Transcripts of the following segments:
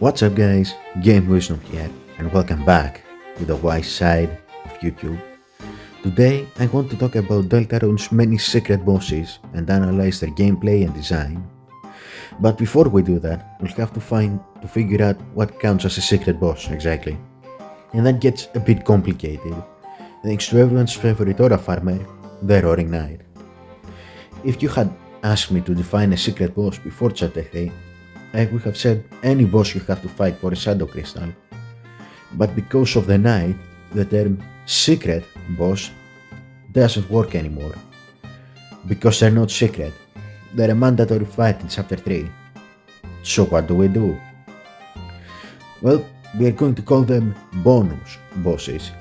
What's up guys, Game Wisdom here and welcome back to the wise side of YouTube. Today I want to talk about Deltarune's many secret bosses and analyze their gameplay and design. But before we do that, we'll have to figure out what counts as a secret boss exactly. And that gets a bit complicated, thanks to everyone's favorite aura farmer, the Roaring Knight. If you had asked me to define a secret boss before Chapter 3, I would have said any boss you have to fight for a Shadow Crystal. But because of the Knight, the term secret boss doesn't work anymore. Because they're not secret, they're a mandatory fight in Chapter 3. So what do? Well, we are going to call them bonus bosses,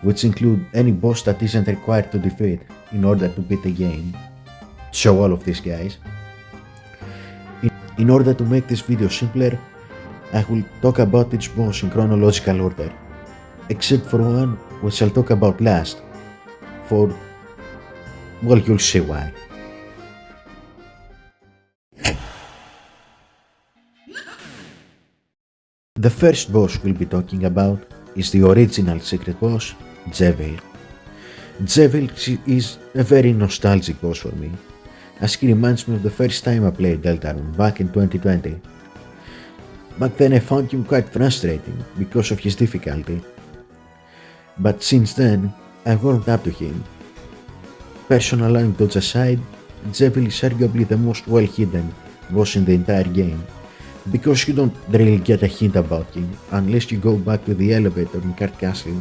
which include any boss that isn't required to defeat in order to beat the game. So all of these guys. In order to make this video simpler, I will talk about each boss in chronological order, except for one which I'll talk about last, well, you'll see why. The first boss we'll be talking about is the original secret boss, Jevil. Jevil is a very nostalgic boss for me, as he reminds me of the first time I played Deltarune back in 2020. Back then I found him quite frustrating because of his difficulty, but since then I warmed up to him. Personal anecdotes aside, Jevil is arguably the most well hidden boss in the entire game, because you don't really get a hint about him unless you go back to the elevator in Card Castle,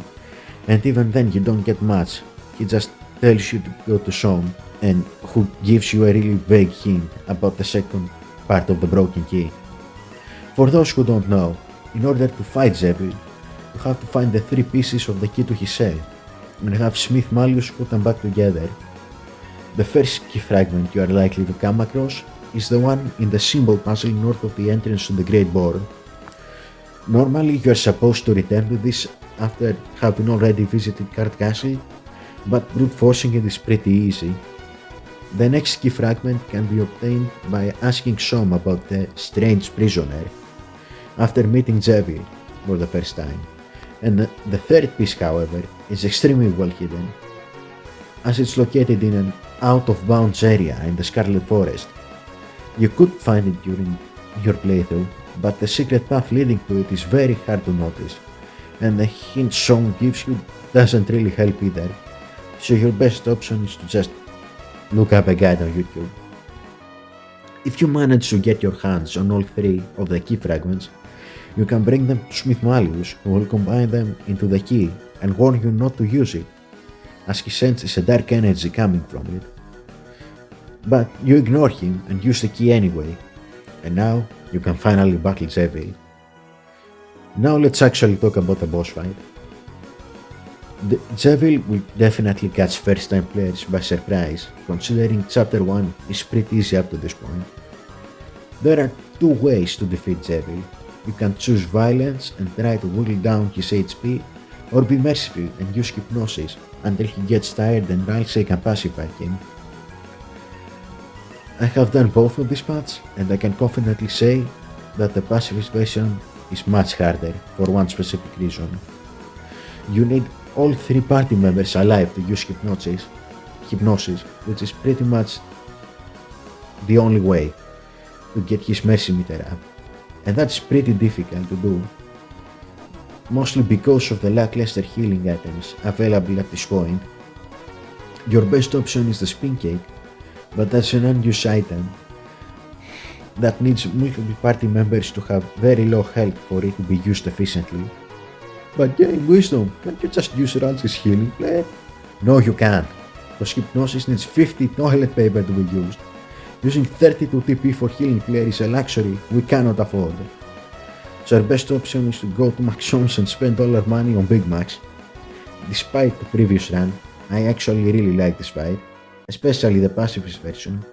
and even then you don't get much. He just tells you to go to Som, and who gives you a really vague hint about the second part of the broken key. For those who don't know, in order to fight Jevil, you have to find the 3 pieces of the key to his cell, and have Smith Malleus put them back together. The first key fragment you are likely to come across is the one in the symbol puzzle north of the entrance to the Great Board. Normally you are supposed to return to this after having already visited Card Castle, but brute forcing it is pretty easy. The next key fragment can be obtained by asking Som about the strange prisoner after meeting Jevil for the first time, and the third piece, however, is extremely well hidden, as it's located in an out-of-bounds area in the Scarlet Forest. You could find it during your playthrough, but the secret path leading to it is very hard to notice, and the hint Som gives you doesn't really help either, so your best option is to just look up a guide on YouTube. If you manage to get your hands on all 3 of the key fragments, you can bring them to Smith Malleus, who will combine them into the key and warn you not to use it, as he senses a dark energy coming from it. But you ignore him and use the key anyway, and now you can finally battle Jevil. Now let's actually talk about the boss fight. Jevil will definitely catch first time players by surprise, considering Chapter 1 is pretty easy up to this point. There are 2 ways to defeat Jevil. You can choose violence and try to whittle down his HP, or be merciful and use hypnosis until he gets tired and Ralsei can pacify him. I have done both of these paths, and I can confidently say that the pacifist version is much harder for one specific reason. You need all 3 party members alive to use hypnosis, which is pretty much the only way to get his mercy meter up, and that's pretty difficult to do, mostly because of the lackluster healing items available at this point. Your best option is the Spin Cake, but that's an unused item that needs multiple party members to have very low health for it to be used efficiently. But Game Wisdom, can't you just use Ralsei's healing plate? No, you can't, because hypnosis needs 50 toilet paper to be used. Using 32 TP for healing player is a luxury we cannot afford. So our best option is to go to Maxons and spend all our money on Big Macs. Despite the previous run, I actually really like this fight, especially the pacifist version.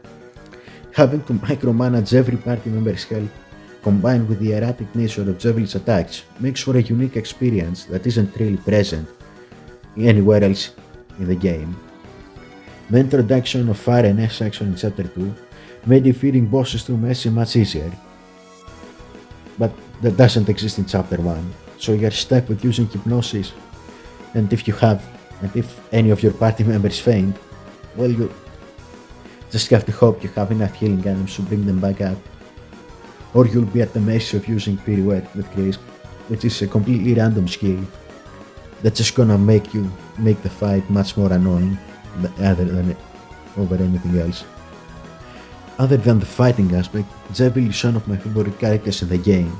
Having to micromanage every party member's health, combined with the erratic nature of Jevil's attacks, makes for a unique experience that isn't really present anywhere else in the game. The introduction of fire and S action in Chapter 2 made defeating bosses through mercy much easier. But that doesn't exist in chapter 1, so you're stuck with using hypnosis, and if any of your party members faint, well, you just have to hope you have enough healing items to bring them back up. Or you'll be at the mercy of using Pirouette with Grace, which is a completely random skill that's just gonna make the fight much more annoying other than over anything else. Other than the fighting aspect, Jevil is one of my favorite characters in the game.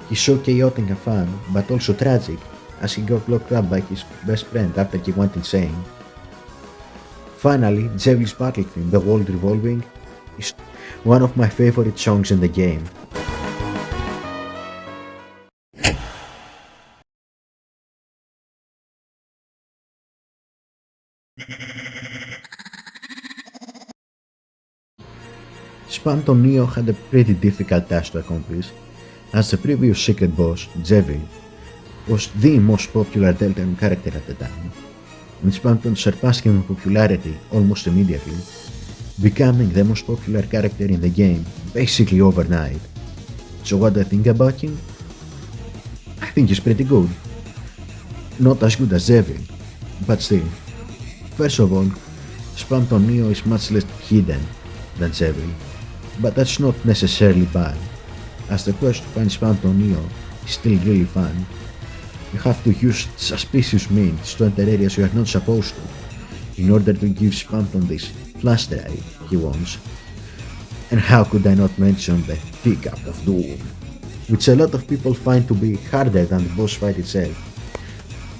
He's so chaotic and fun, but also tragic, as he got locked up by his best friend after he went insane. Finally, Jevil's battle theme, the world revolving, is one of my favorite songs in the game. Spamton Neo had a pretty difficult task to accomplish, as the previous secret boss, Jevil, was the most popular Deltarune character at the time, and Spamton surpassed him in popularity almost immediately, becoming the most popular character in the game basically overnight. So what do I think about him? I think he's pretty good. Not as good as Jevil, but still. First of all, Spamton Neo is much less hidden than Jevil, but that's not necessarily bad, as the quest to find Spamton Neo is still really fun. You have to use suspicious means to enter areas you are not supposed to, in order to give Spamton this flash drive he wants. And how could I not mention the Pickup of Doom, which a lot of people find to be harder than the boss fight itself.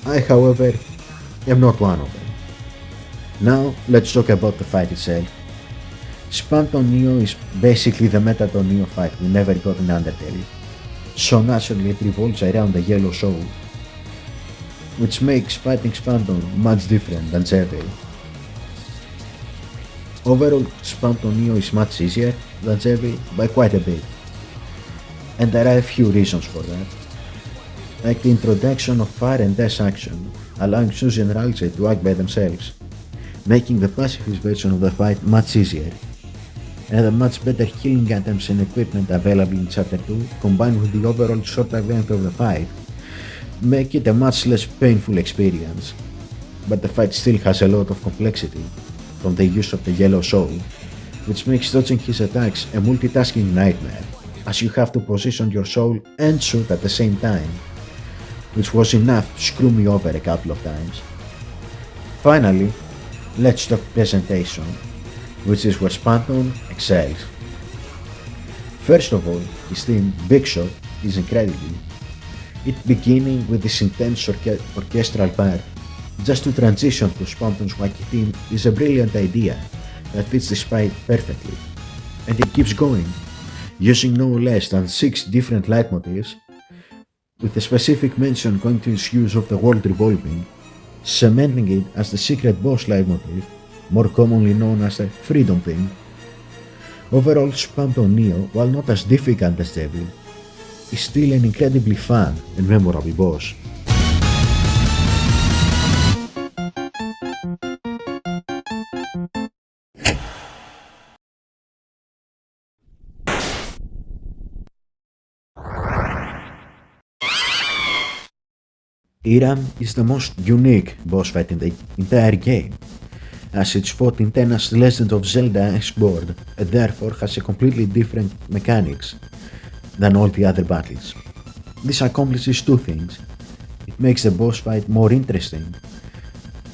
I, however, am not one of them. Now, let's talk about the fight itself. Spamton Neo is basically the Metaton Neo fight we never got in Undertale, so naturally it revolves around the Yellow Soul, which makes fighting Spamton much different than Jevil. Overall, Spamton Neo is much easier than Jevil by quite a bit, and there are a few reasons for that, like the introduction of fire and dash action, allowing Suzy and Ralsei to act by themselves, making the pacifist version of the fight much easier, and the much better healing items and equipment available in Chapter 2, combined with the overall shorter length of the fight, make it a much less painful experience. But the fight still has a lot of complexity, from the use of the Yellow Soul, which makes dodging his attacks a multitasking nightmare, as you have to position your soul and shoot at the same time, which was enough to screw me over a couple of times. Finally, let's talk presentation, which is where Spamton excels. First of all, his theme, Big Shot, is incredible. It beginning with this intense orchestral part, just to transition to Spamton's wacky theme, is a brilliant idea that fits the fight perfectly. And it keeps going, using no less than 6 different leitmotifs, with a specific mention going to its use of the world revolving, cementing it as the secret boss leitmotif, more commonly known as the Freedom theme. Overall, Spamton Neo, while not as difficult as Jevil, is still an incredibly fun and memorable boss. Irram is the most unique boss fight in the entire game, as it's fought in Tena's Legend of Zelda-esque board and therefore has a completely different mechanics than all the other battles. This accomplishes two things. It makes the boss fight more interesting,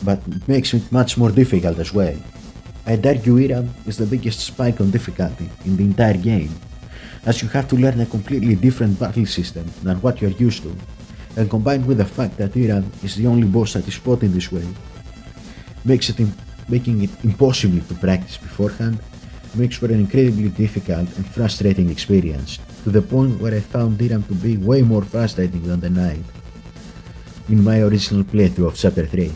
but it makes it much more difficult as well. I'd argue Irram is the biggest spike on difficulty in the entire game, as you have to learn a completely different battle system than what you're used to, and combined with the fact that Irram is the only boss that is fought in this way, making it impossible to practice beforehand, makes for an incredibly difficult and frustrating experience, to the point where I found Irram to be way more frustrating than the Knight in my original playthrough of Chapter 3.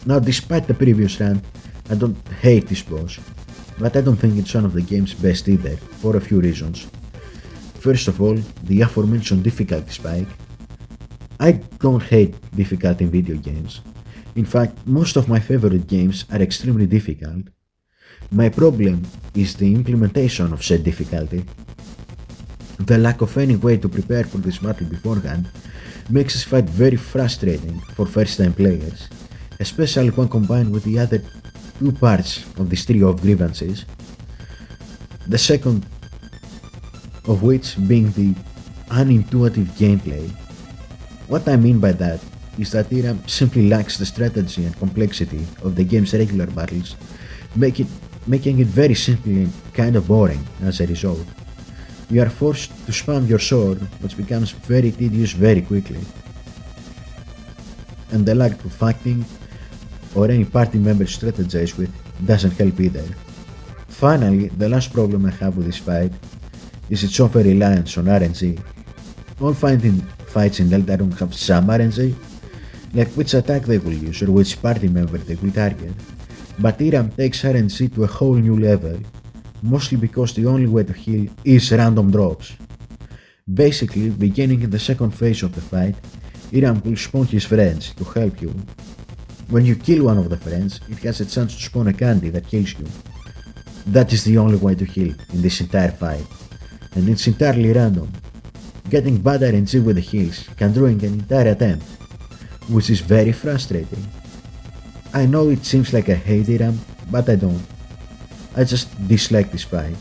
Now, despite the previous rant, I don't hate this boss, but I don't think it's one of the game's best either, for a few reasons. First of all, the aforementioned difficulty spike. I don't hate difficulty in video games. In fact, most of my favorite games are extremely difficult. My problem is the implementation of said difficulty. The lack of any way to prepare for this battle beforehand makes this fight very frustrating for first-time players, especially when combined with the other two parts of this trio of grievances. The second of which being the unintuitive gameplay. What I mean by that is that Irram simply lacks the strategy and complexity of the game's regular battles, making it very simply and kind of boring as a result. You are forced to spam your sword, which becomes very tedious very quickly. And the lack of acting or any party member to strategize with doesn't help either. Finally, the last problem I have with this fight is its over-reliance on RNG. All fights in Deltarune have some RNG, like which attack they will use or which party member they will target, but Irram takes RNG to a whole new level, mostly because the only way to heal is random drops. Basically, beginning in the second phase of the fight, Irram will spawn his friends to help you. When you kill one of the friends, it has a chance to spawn a candy that kills you. That is the only way to heal in this entire fight, and it's entirely random. Getting bad RNG with the heals can ruin an entire attempt, which is very frustrating. I know it seems like I hate Irram, but I don't. I just dislike this fight.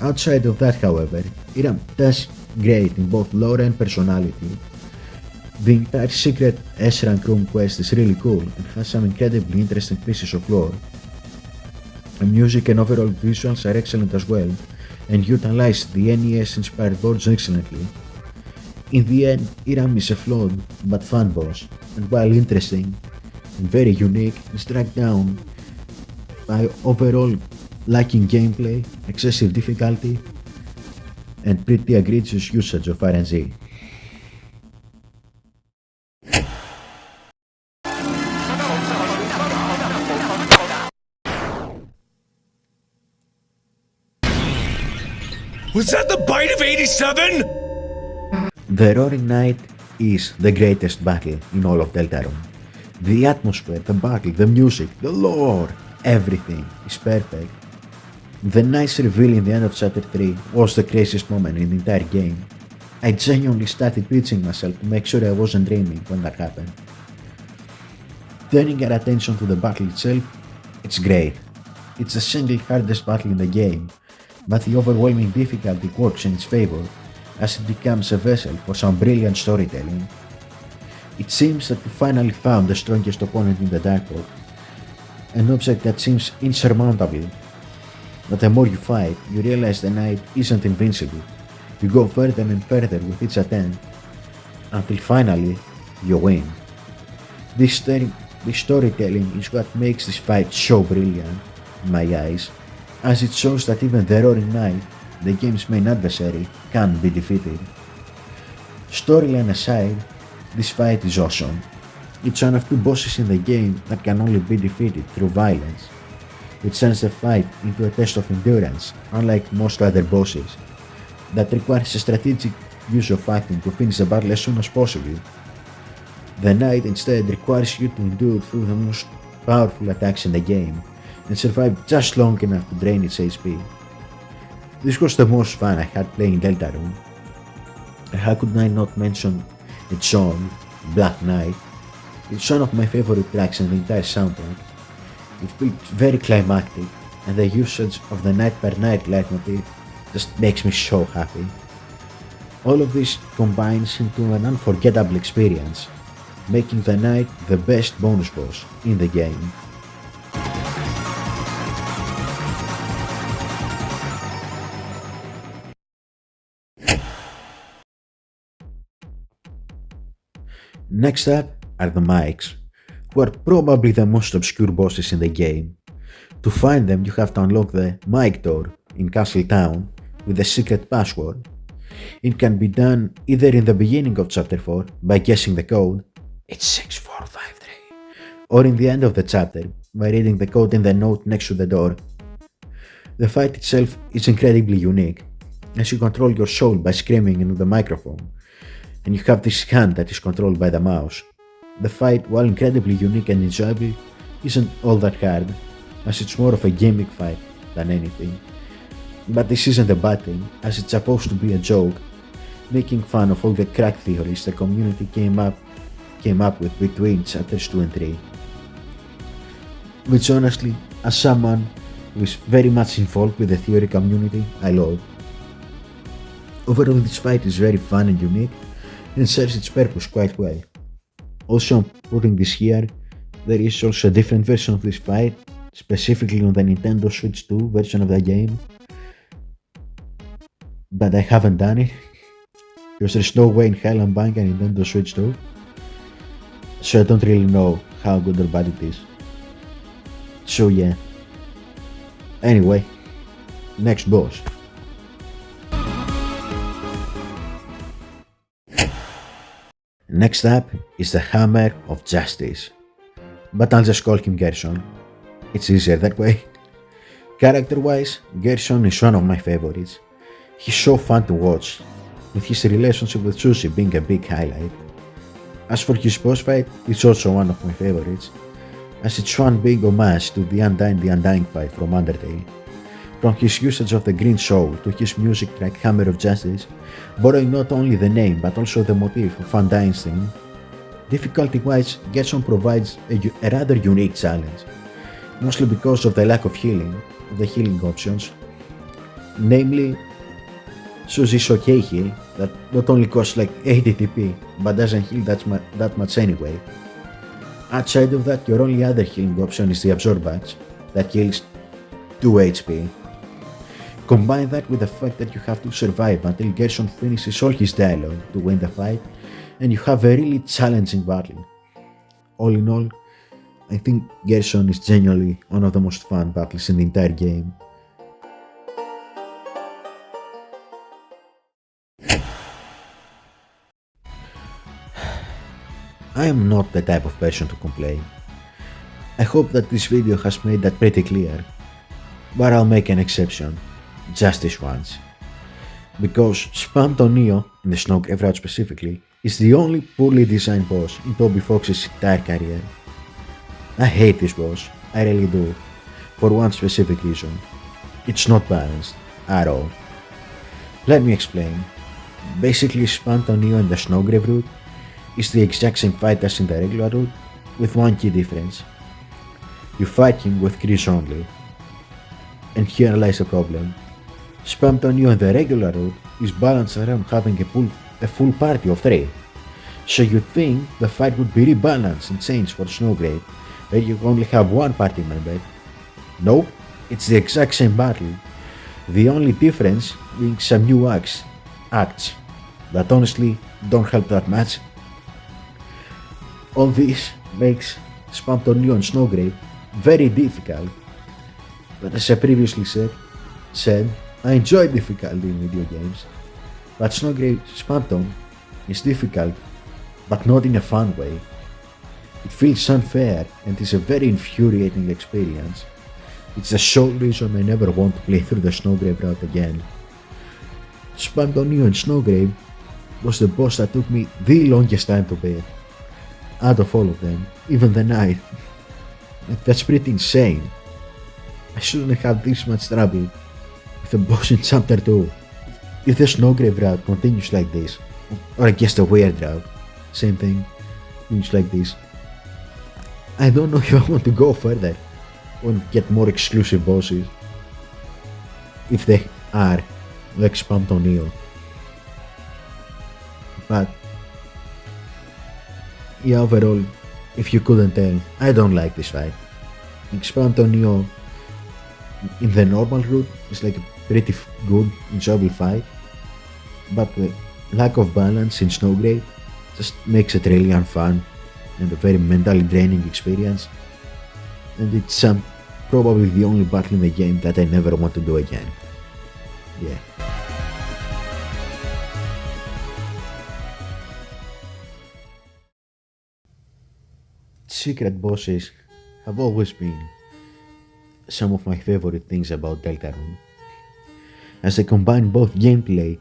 Outside of that, however, Irram does great in both lore and personality. The entire secret S-rank room quest is really cool and has some incredibly interesting pieces of lore. The music and overall visuals are excellent as well, and utilize the NES-inspired boards excellently. In the end, Irram is a flawed but fun boss, and while interesting and very unique, is dragged down by overall lacking gameplay, excessive difficulty, and pretty egregious usage of RNG. Was that the bite of 87? The Roaring Night is the greatest battle in all of Deltarune. The atmosphere, the battle, the music, the lore, everything is perfect. The nice reveal in the end of chapter 3 was the craziest moment in the entire game. I genuinely started pinching myself to make sure I wasn't dreaming when that happened. Turning our attention to the battle itself, it's great. It's the single hardest battle in the game, but the overwhelming difficulty works in its favor as it becomes a vessel for some brilliant storytelling. It seems that you finally found the strongest opponent in the Dark World, an object that seems insurmountable. But the more you fight, you realize the knight isn't invincible. You go further and further with each attempt, until finally, you win. This storytelling is what makes this fight so brilliant, in my eyes, as it shows that even the Roaring Knight, the game's main adversary, can be defeated. Storyline aside, this fight is awesome. It's one of two bosses in the game that can only be defeated through violence. It turns the fight into a test of endurance, unlike most other bosses, that requires a strategic use of acting to finish the battle as soon as possible. The Knight instead requires you to endure through the most powerful attacks in the game, and survive just long enough to drain its HP. This was the most fun I had playing Deltarune. How could I not mention its song, Black Knight? It's one of my favorite tracks in the entire soundtrack. It feels very climactic, and the usage of the Night per Night leitmotif just makes me so happy. All of this combines into an unforgettable experience, making the Knight the best bonus boss in the game. Next up are the mics, who are probably the most obscure bosses in the game. To find them, you have to unlock the mic door in Castle Town with a secret password. It can be done either in the beginning of chapter 4 by guessing the code, it's 6453, or in the end of the chapter by reading the code in the note next to the door. The fight itself is incredibly unique, as you control your soul by screaming into the microphone, and you have this hand that is controlled by the mouse. The fight, while incredibly unique and enjoyable, isn't all that hard, as it's more of a gimmick fight than anything. But this isn't a bad thing, as it's supposed to be a joke, making fun of all the crack theories the community came up with between chapters 2 and 3. Which honestly, as someone who is very much involved with the theory community, I love. Overall, this fight is very fun and unique and serves its purpose quite well. Also, I'm putting this here, there is also a different version of this fight, specifically on the Nintendo Switch 2 version of the game, but I haven't done it, because there's no way in hell I'm buying a Nintendo Switch 2, so I don't really know how good or bad it is. So yeah. Anyway, next boss. Next up is the Hammer of Justice, but I'll just call him Gerson. It's easier that way. Character-wise, Gerson is one of my favorites. He's so fun to watch, with his relationship with Susie being a big highlight. As for his boss fight, it's also one of my favorites, as it's one big homage to the Undying fight from Undertale. From his usage of the green soul to his music track Hammer of Justice, borrowing not only the name but also the motif of Undying's theme. Difficulty-wise, Gerson provides a rather unique challenge, mostly because of the lack of the healing options. Namely, Susie's OK heal that not only costs like 80 TP but doesn't heal that much anyway. Outside of that, your only other healing option is the Absorb Badge that heals 2 HP. Combine that with the fact that you have to survive until Gerson finishes all his dialogue to win the fight, and you have a really challenging battle. All in all, I think Gerson is genuinely one of the most fun battles in the entire game. I am not the type of person to complain. I hope that this video has made that pretty clear, but I'll make an exception, just this once. Because Spamton Neo, in the Snowgrave route specifically, is the only poorly designed boss in Toby Fox's entire career. I hate this boss, I really do, for one specific reason. It's not balanced, at all. Let me explain. Basically, Spamton Neo in the Snowgrave route is the exact same fight as in the regular route, with one key difference. You fight him with Chris only. And here lies the problem. Spamton Neo in the regular route is balanced around having a full party of 3. So you'd think the fight would be rebalanced and changed for Snowgrave, where you only have one party member. Nope, it's the exact same battle. The only difference being some new acts that honestly don't help that much. All this makes Spamton Neo and Snowgrave very difficult, but as I previously said, I enjoy difficulty in video games, but Spamton is difficult, but not in a fun way. It feels unfair and is a very infuriating experience. It's the sole reason I never want to play through the Snowgrave route again. Spamton Neo and Snowgrave was the boss that took me the longest time to beat. Out of all of them, even the night. That's pretty insane. I shouldn't have this much trouble with the boss in chapter 2. If the Snowgrave route continues like this, or I guess the weird route, same thing, continues like this, I don't know if I want to go further or get more exclusive bosses. If they are like Spamton Neo. But yeah, overall, if you couldn't tell, I don't like this fight. Spamton Neo in the normal route is like a pretty good, enjoyable fight, but the lack of balance in Snowgrave just makes it really unfun and a very mentally draining experience, and it's probably the only battle in the game that I never want to do again. Yeah. Secret bosses have always been some of my favorite things about Deltarune, as they combine both gameplay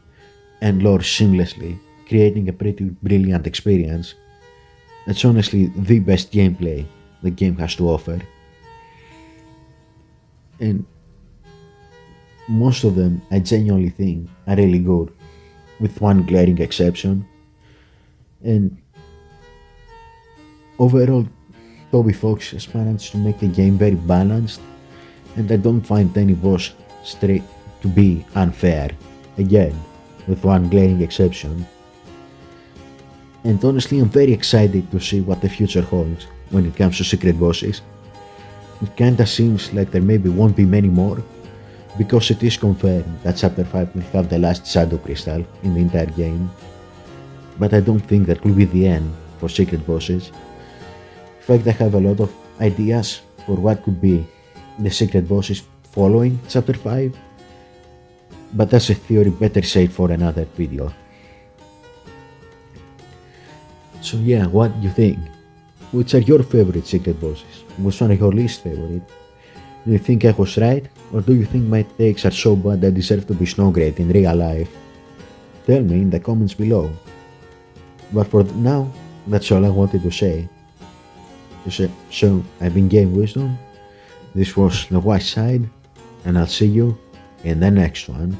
and lore seamlessly, creating a pretty brilliant experience. It's honestly the best gameplay the game has to offer. And most of them I genuinely think are really good, with one glaring exception. And overall, Toby Fox has managed to make the game very balanced, and I don't find any boss straight to be unfair, again, with one glaring exception. And honestly, I'm very excited to see what the future holds when it comes to secret bosses. It kinda seems like there maybe won't be many more, because it is confirmed that Chapter 5 will have the last Shadow Crystal in the entire game, but I don't think that will be the end for secret bosses. In fact, I have a lot of ideas for what could be the secret bosses following Chapter 5, but that's a theory better saved for another video. So yeah, what do you think? Which are your favorite secret bosses? Which one are your least favorite? Do you think I was right? Or do you think my takes are so bad I deserve to be Snowgrave in real life? Tell me in the comments below. But for now, that's all I wanted to say. So, I've been Game Wisdom, this was The White Side, and I'll see you in the next one.